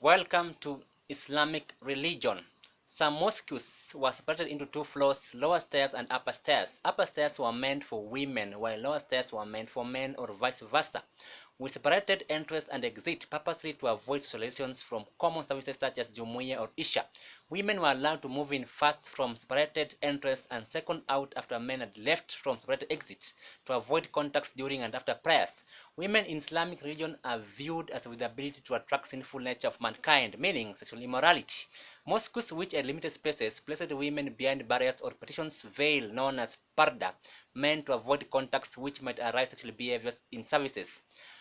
Welcome to Islamic religion. Some mosques were separated into two floors, lower stairs and upper stairs. Upper stairs were meant for women, while lower stairs were meant for men, or vice versa. We separated entrance and exit purposely to avoid socializations from common services such as Jumuiya or Isha. Women were allowed to move in first from separated entrance and second out after men had left from separated exit to avoid contacts during and after prayers. Women in Islamic religion are viewed as with the ability to attract sinful nature of mankind, meaning sexual immorality. Mosques which had limited spaces placed women behind barriers or partitions veil known as parda, meant to avoid contacts which might arise sexual behaviors in services.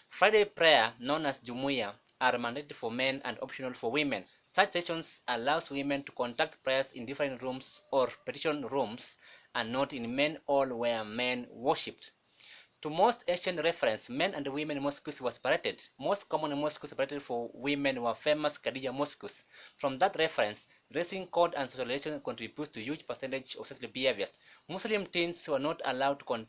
Friday prayer, known as Jumuiya, are mandated for men and optional for women. Such sessions allows women to conduct prayers in different rooms or petition rooms and not in men hall where men worshipped. To most Asian reference, men and women mosques were separated. Most common mosques separated for women were famous Khadija mosques. From that reference, dressing code and socialization contributes to huge percentage of sexual behaviors. Muslim teens were not allowed to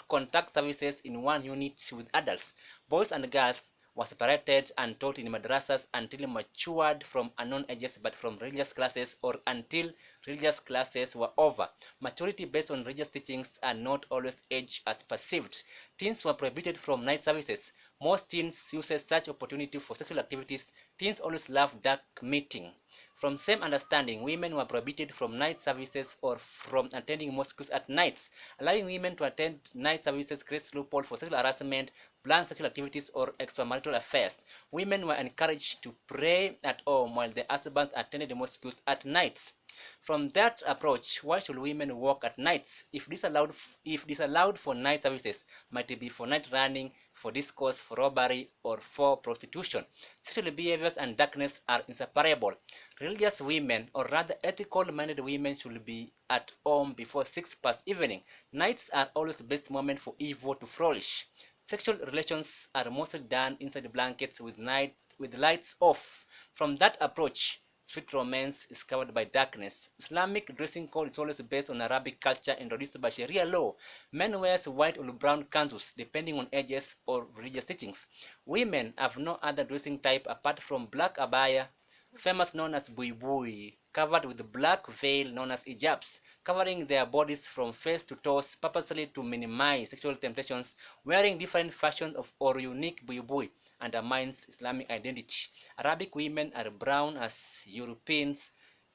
conduct services in one unit with adults. Boys and girls were separated and taught in madrasas until matured from unknown ages but from religious classes or until religious classes were over. Maturity based on religious teachings are not always age as perceived. Teens were prohibited from night services. Most teens use such opportunity for sexual activities. Teens always love dark meeting. From same understanding, women were prohibited from night services or from attending mosques at nights. Allowing women to attend night services creates loophole for sexual harassment, planned sexual activities, or extramarital affairs. Women were encouraged to pray at home while their husbands attended the mosques at nights. From that approach, why should women work at nights? If disallowed for night services, might it be for night running, for discourse, for robbery, or for prostitution? Sexual behaviors and darkness are inseparable. Religious women, or rather ethical-minded women, should be at home before 6 past evening. Nights are always the best moment for evil to flourish. Sexual relations are mostly done inside blankets with lights off. From that approach, sweet romance is covered by darkness. Islamic dressing code is always based on Arabic culture introduced by Sharia law. Men wear white or brown kanzus depending on ages or religious teachings. Women have no other dressing type apart from black abaya, famous known as buibui, covered with black veil known as hijabs, covering their bodies from face to toes purposely to minimize sexual temptations. Wearing different fashions of or unique buibui undermines Islamic identity. Arabic women are brown as Europeans,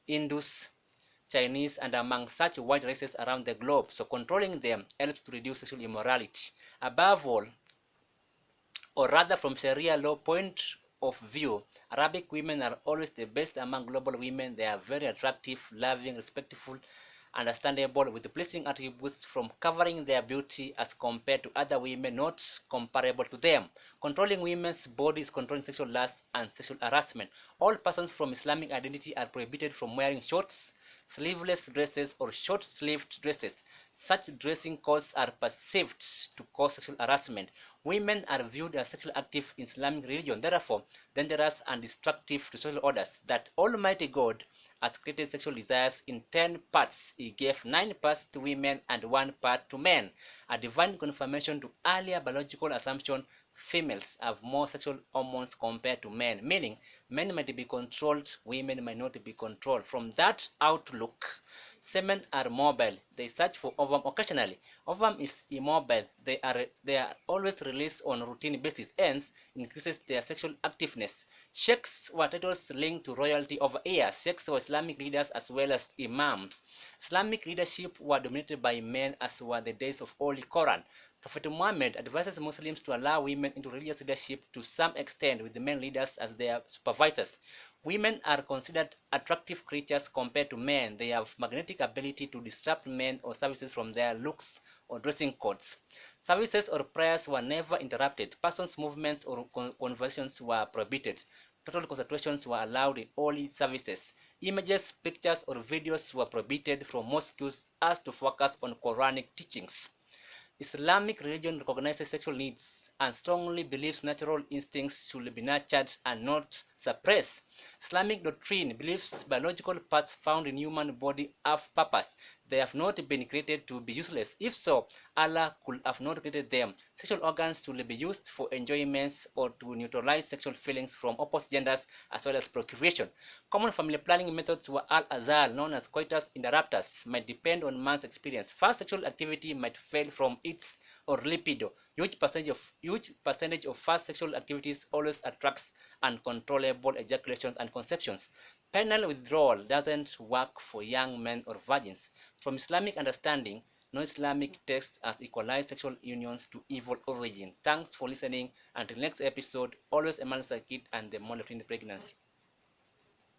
Hindus, Chinese, and among such wide races around the globe, so controlling them helps to reduce sexual immorality. Above all, or rather from Sharia law point of view, Arabic women are always the best among global women. They are very attractive, loving, respectful, understandable, with pleasing attributes from covering their beauty as compared to other women not comparable to them. Controlling women's bodies, controlling sexual lust and sexual harassment. All persons from Islamic identity are prohibited from wearing shorts, sleeveless dresses, or short-sleeved dresses. Such dressing codes are perceived to cause sexual harassment. Women are viewed as sexually active in Islamic religion, therefore dangerous and destructive to social orders. That Almighty God has created sexual desires in 10 parts. He gave 9 parts to women and 1 part to men. A divine confirmation to earlier biological assumption females have more sexual hormones compared to men, meaning men might be controlled, women might not be controlled. From that outlook, semen are mobile. They search for ovum occasionally. Ovum is immobile. They are always released on a routine basis, hence increases their sexual activeness. Sheikhs were titles linked to royalty over years. Sheikhs were Islamic leaders as well as imams. Islamic leadership were dominated by men as were the days of Holy Quran. Prophet Muhammad advises Muslims to allow women into religious leadership to some extent, with the men leaders as their supervisors. Women are considered attractive creatures compared to men. They have magnetic ability to disrupt men or services from their looks or dressing codes. Services or prayers were never interrupted. Persons' movements or conversations were prohibited. Total concentrations were allowed in holy services. Images, pictures, or videos were prohibited from mosques as to focus on Quranic teachings. Islamic religion recognizes sexual needs and strongly believes natural instincts should be nurtured and not suppressed. Islamic doctrine believes biological parts found in human body have purpose. They have not been created to be useless. If so, Allah could have not created them. Sexual organs to be used for enjoyments or to neutralize sexual feelings from opposite genders as well as procreation. Common family planning methods were al-azal, known as coitus interruptus, might depend on man's experience. Fast sexual activity might fail from its or libido. Huge percentage of fast sexual activities always attracts uncontrollable ejaculations and conceptions. Penile withdrawal doesn't work for young men or virgins. From Islamic understanding, non-Islamic texts has equalized sexual unions to evil origin. Thanks for listening. Until next episode, always a man's kid and the monitoring pregnancy.